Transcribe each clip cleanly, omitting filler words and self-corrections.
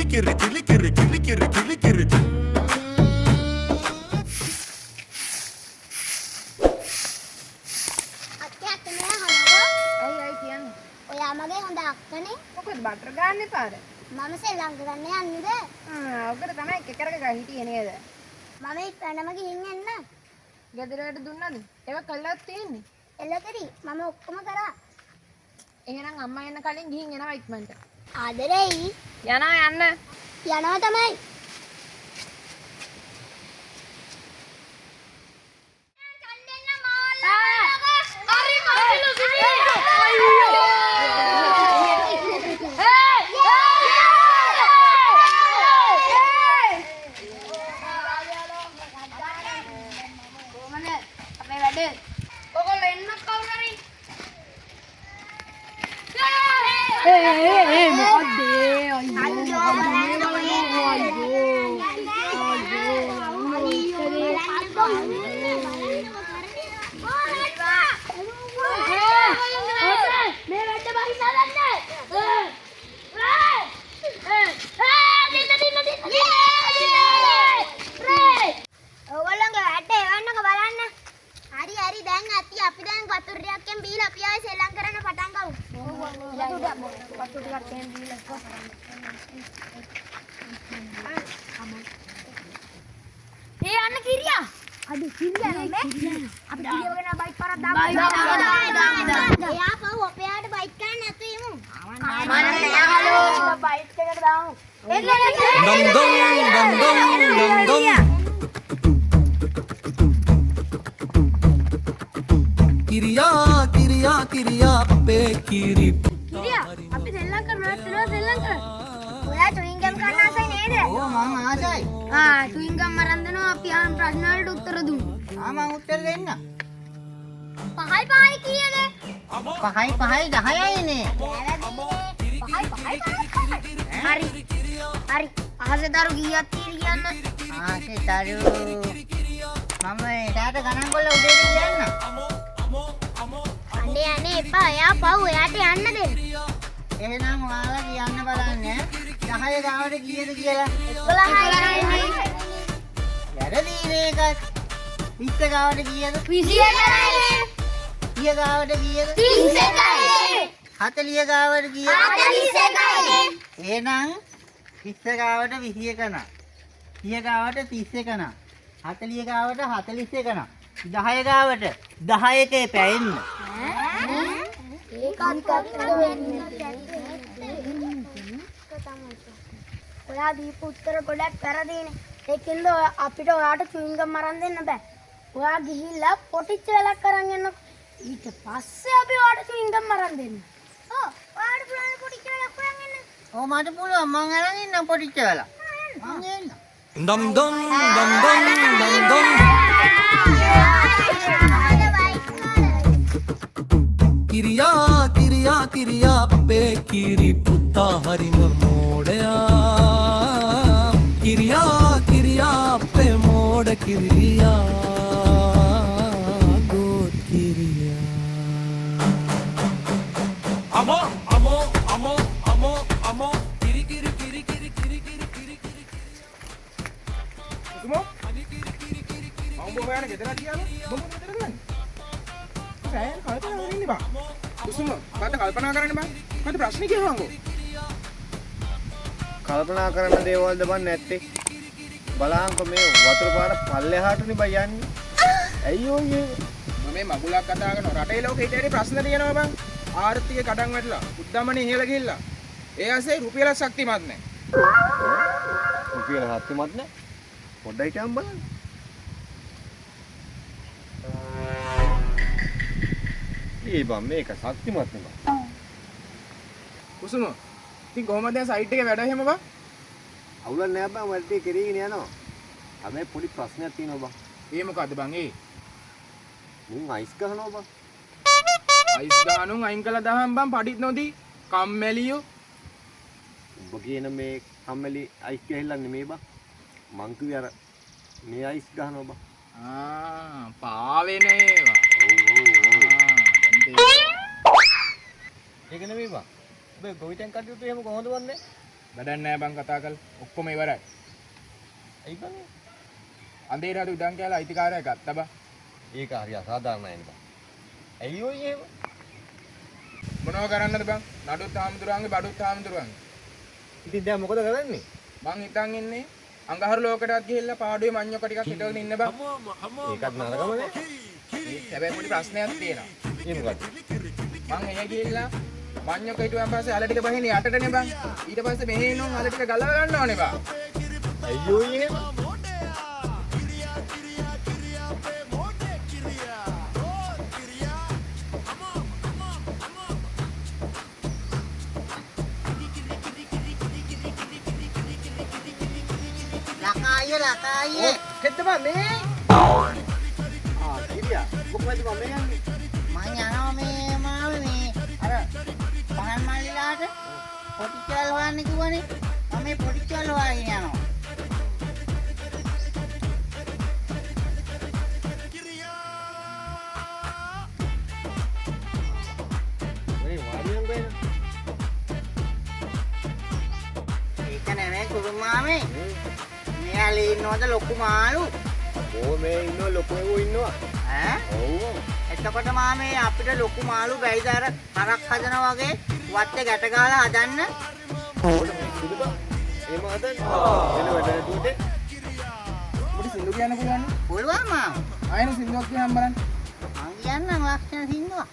කිරි කිලි කිරි කිලි කිරි කිලි කිරි ඔයා මගේ හොඳ අක්කනේ. මොකද බටර් ගන්න එපාද? මම සෙල්ලම් කරන්න යන්නේද? ඔකට තමයි කෙකරක ගහ හිටියේ නේද? මම ඉස්සරහම ගිහින් එන්න. ගෙදරට දුන්නද? ඒක කළාත් තියෙන්නේ. එළකරි මම ඔක්කොම කරා. එහෙනම් අම්මා එන්න කලින් ගිහින් එනවා ඉක්මනට. ආදරෙයි. යනවා යන්න. යනවා තමයි. කිරියා අපේ කිරි අපි සෙල්ලම් කරනවා සෙල්ලම් කරා. ඔයා චුයින්ගම් ගන්න ආසයි නේද? ඔව් මං ආසයි. චුයින්ගම් මරන් දෙනවා අපි අහන ප්‍රශ්න වලට උත්තර දුන්නු. මං උත්තර දෙන්න. 5යි 5යි කීයද? 5යි 10යි නේ. හරි. අහසේතරු කීයක් තියෙද කියන්න? ආසේතරු මම එයාට ගණන් කරලා උදේට කියන්න. අනේ එපා. එයා පව් එයාට යන්න දෙන්න. එහෙනම් ඔයාලා කියන්න බලන්න 10 ගාවට කීයද කියලා. 11යි. වැරදි මේකත්. 20 ගාවට කීයද? 21යි. 30 ගාවට කීයද? 31යි. 40 ගාවට කීයද? 41යි. එහෙනම් 20 ගාවට 21 නා. 30 ගාවට 31 නා. 40 ගාවට 41 නා. 10 ගාවට 11 පැයෙන්න. ඒකත් ඔයා දීපු උත්තර ගොඩක් වැරදිනේ. ඒකින්ද අපිට ඔයාට චුයින්ගම් මරන් දෙන්න බෑ. ඔයා ගිහිල්ලා පොටිච්ච වෙලක් අරන් එන්න. ඊට පස්සේ අපි ඔයාට චුයින්ගම් මරන් දෙන්න. ඔව් ඔයාට පුළුවන් පොටිච්ච වෙලක් හොයන් එන්න. ඔව් මට පුළුවන් මං අරන් ඉන්නම් පොටිච්ච වෙලා. මං එන්න. දම් දම් දම් දම් දම් දම් කිරියා අපේ කිරි පුතා හරිම මෝඩයා කිරියා අපේ මෝඩ කිරියා ගෝත් කිරියා අමෝ කිරි කිරි කිරි කිරි කිරි කිරි කිරි කිරි කුසුමෝ අම්බෝ හොයන ගෙදර ගියාම බොම්බ මෙතන ගන්නේ සෑහෙන කල්පනා කරගෙන ඉන්නේ බා කුසුම මට කල්පනා කරන්න බා මට ප්‍රශ්න කියවන්නකෝ කල්පනා කරන දේවල්ද බන් නැත්තේ බලහන්කො මේ වතුර පාර පල්ලෙහාටනේ බා යන්නේ ඇයි ඔය මම මේ මගුලක් කතා කරන රටේ ලෝකෙ හිටියේ ප්‍රශ්න තියෙනවා බං ආර්ථිකේ කඩන් වැටලා උද්දමනේ ඉහළ ගිහිල්ලා ඒ ඇසේ රුපියල ශක්තිමත් නැහැ රුපියල ශක්තිමත් නැහැ පොඩ්ඩයි හිටම් බලන්න ඒ බං මේක ශක්තිමත් නේ කුසුම ඉතින් කොහමද දැන් සයිට් එකේ වැඩ එහෙම බං අවුලක් නෑ බං වැඩ ටික කෙරීගෙන යනවා හැබැයි පොඩි ප්‍රශ්නයක් තියෙනවා බං ඒ මොකද්ද බං ඒ මුන් අයිස් ගහනවා බං අයිස් ගහනුන් අයින් කළා දහම් බං පඩිත් නොදී කම්මැලියෝ ඔබ කියන මේ කම්මැලි අයිස් ගහලා නෙමෙයි බං මං කිව්වේ අර මේ අයිස් ගහනවා බං පාවෙන ඒවා ඒක නෙමෙයි බං ඔබ ගොවිතැන් කටයුතු එහෙම කොහොමද වන්නේ වැඩක් නැහැ බං කතා කරලා. ඔක්කොම ඉවරයි. ඇයි බං? අන්දේට හරි උඩන් කියලා අයිතිකාරය ගත්තා බං. ඒක හරි අසාධාරණයි නේ බං. ඇයි ඔය එහෙම? මොනව කරන්නද බං? නඩුත් හාමුදුරුවන්ගේ බඩුත් හාමුදුරුවන්ගේ. ඉතින් දැන් මොකද කරන්නේ? මං හිතන් ඉන්නේ අඟහරු ලෝකෙටත් ගිහිල්ලා පාඩුවේ මඤ්ඤොක ටිකක් හිටගෙන ඉන්න බං. ඒකත් නරකම නේ. හැබැයි පොඩි ප්‍රශ්නයක් තියෙනවා. ඒ මොකද්ද? මං එහේ ගිහිල්ලා මඤ්ඤොක හිටුවන් පස්සේ අල ටික බහින්නේ යටටනේ බං. ඊට පස්සේ මෙහෙ එනොන් අල ටික ගලව ගන්න ඕනේ බං. ඇයි ඔය එහෙම? ලකායේ කෙද්ද බං මේ? ආ කිරියා. මොකද බං මේ යන්නේ? මං යනවා මේ මාවේ මේ අර පහන් මල්ලිලාට පොටිචල් හොයන්න කිව්වනේ. මම මේ පොටිචල් හොයගෙන යනවා. මේ වාඩිනම් බෑන. ඒක නෙමෙයි කුරුමාමේ. මෙයාලේ ඉන්නවද ලොකු මාළු? ඕ මේ ඉන්නව ලොකෝ ඉන්නවා. ඈ? ඔව්. එතකොට මාමේ අපිට ලොකු මාළු බැයිද අර හරක් හදනා වගේ වත්තේ ගැට ගහලා හදන්න? ඕකට සුදු බං. එහෙම හදන්න. එන වැඩ නැතුවට. පොඩි සින්දු කියන්න පුළුවන්. පුළුවන් මාම. ආයෙත් සින්දුවක් කියන්න බලන්න. මං කියන්නම් ලක්ෂණ සින්දුවක්.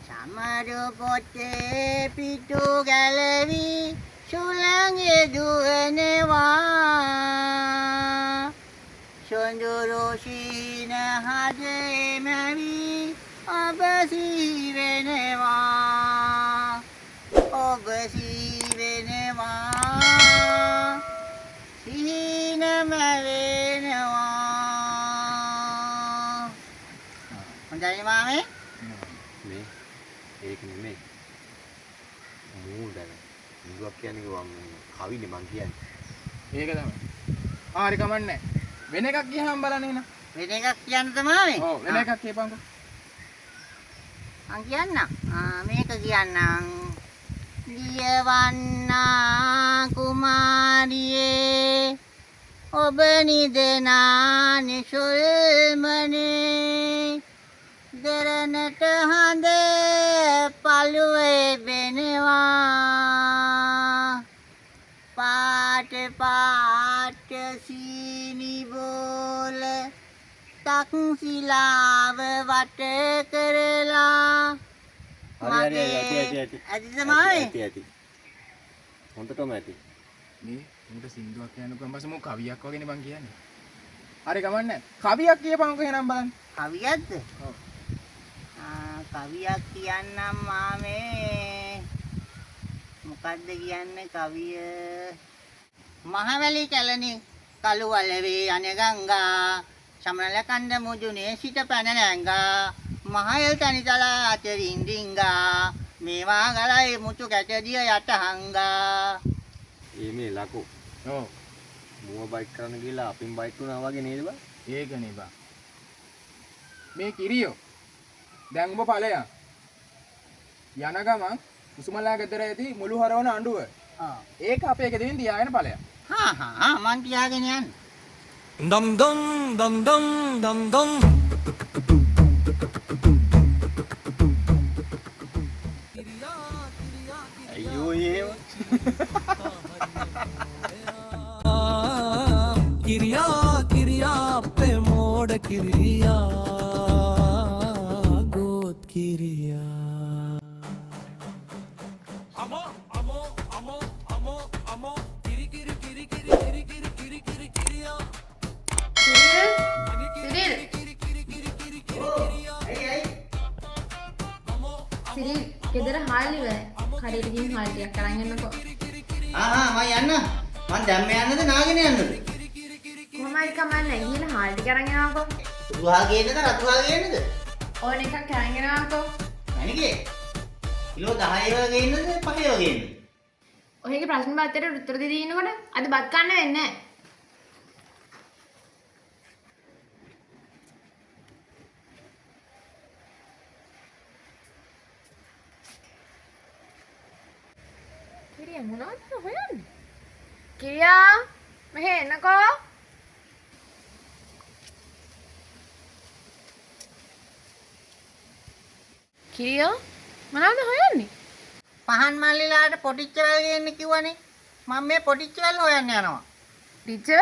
සමර පොතේ පිටු ගැලවි සුළඟේ දුවනවා සොඳුරු සීන හදේ මැවි ඔබ සීවෙනවා ඔබ සීවෙනවා සීනම වෙනවා හොඳයි මාමේ මේ ඒක නෙමෙයි. මූඩන. නිකුවක් කියන්නේ කවිනේ මං කියන්නේ. ඒක තමයි. හරි කමන්නේ. වෙන එකක් ගියහම බලන්න එන. වෙන එකක් කියන්නද මාමේ? ඔව් වෙන එකක් කියපන්කෝ. මං කියන්නම්. මේක කියන්නම්. දියවන්නා කුමාරියේ ඔබ නිදනා නිසුල්මනේ දරනට හඳ පළුවේ වෙනවා පාට පාට සීනි බෝල තක්සිලාව වට කරලා හරි ඇති. ඇතිද මාමේ? ඇති. හොඳටම ඇති. මේ උන්ට සින්දුවක් කියන්න පුළුවන් බස මොක කවියක් වගේනේ මං කියන්නේ. හරි කමන්නේ. කවියක් කියපන්කෝ එහෙනම් බලන්න. කවියක්ද? ඔව්. කවියක් කියන්නම් මාමේ. මොකද්ද කියන්නේ කවිය? මහවැලි කැලණි කළු වලවේ යන ගංගා සමනල කන්ද මුදුනේ සිට පැන නැංගා මහයල් තනිතලා අතරින් ඩිංගා මේවා ගලයි මුතු කැටදිය යට හංගා මේ ලකෝ. ඔව්. මුව බයික් කරන්න ගිහලා අපින් බයික් වුණා වගේ නේද බං? ඒකනේ බං. මේ කිරියෝ දැන් ඔබ ඵලයන් යන ගමන් කුසුමලා ගෙදර ඇති මුළු හරවන අඬුව. ඒක අපේ ගෙදරින් තියාගෙන ඵලයන්. මං තියාගෙන යන්න. dum dum dum dum dum dum අයියෝ එහෙම. කිරියා කිරියා අපේ මෝඩ කිරියා ගෝත් කිරියා අමෝ අමෝ අමෝ අමෝ අමෝ කිරි කිරි කිරි කිරි කිරි කිරි කිරි කිරි කිරියා සිරිල් ගෙදර හාල් ඉවරයි. කඩේට ගිහින් හාල් ටිකක් අරන් එන්නකෝ. මම යන්න. මං දැම්ම යන්නද නාගෙන යන්නද? කොහොමයි කමන්නේ. ගිහින් හාල් ටික අරන් එනකෝ. සුදු හා ගේන්නද රතු හා ගේන්නද? ඕන එකක් අරන් එනකෝ. අනිකේ කිලෝ 10 වගේ ගේන්නද 5 වගේ ගේන්නද? ඔයගේ ප්‍රශ්න පත්‍රයට උත්තර දෙදී ඉන්නකොට අද බත් කන්න වෙන්නේ නැහැ. අයියේ මොනවද හොයන්නේ? කිරියා මෙහෙ එන්නකෝ. කිරියා මොනවද හොයන්නේ? පහන් මල්ලිලාට පොටිච්ච වැල් ගේන්න කිව්වනේ. මම මේ පොටිච්ච වැල් හොයන්න යනවා. ටීචර්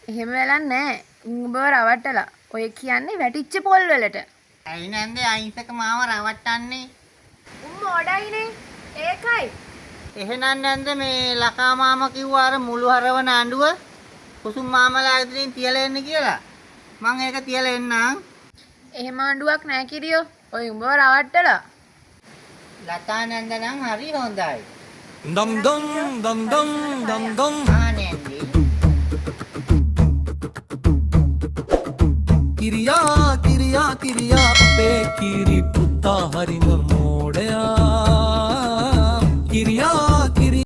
එහෙම වෙලක් නැහැ. උඹව රවට්ටලා. ඔය කියන්නේ වැටිච්ච පොල් වලට. ඇයි නැන්දේ අයිසක මාව රවට්ටන්නේ? උඹ ඔඩයිනේ. ඒකයි. එහෙනම් නැන්ද මේ ලකා මාමා කිව්වා අර මුළු හරවන අඬුව කුසුම් මාමලා ඉදිරියෙන් තියලා එන්න කියලා. මං ඒක තියලා එන්නම්. එහෙම ආණ්ඩුවක් නැහැ කිරියෝ. ඔය උඹව රවට්ටලා. ලතා නැන්ද නම් හරි හොඳයි. dum dum dum dum dum dum ආ නැන්දේ. කිරියා කිරියා කිරියා අපේ කිරි පුතා හරිම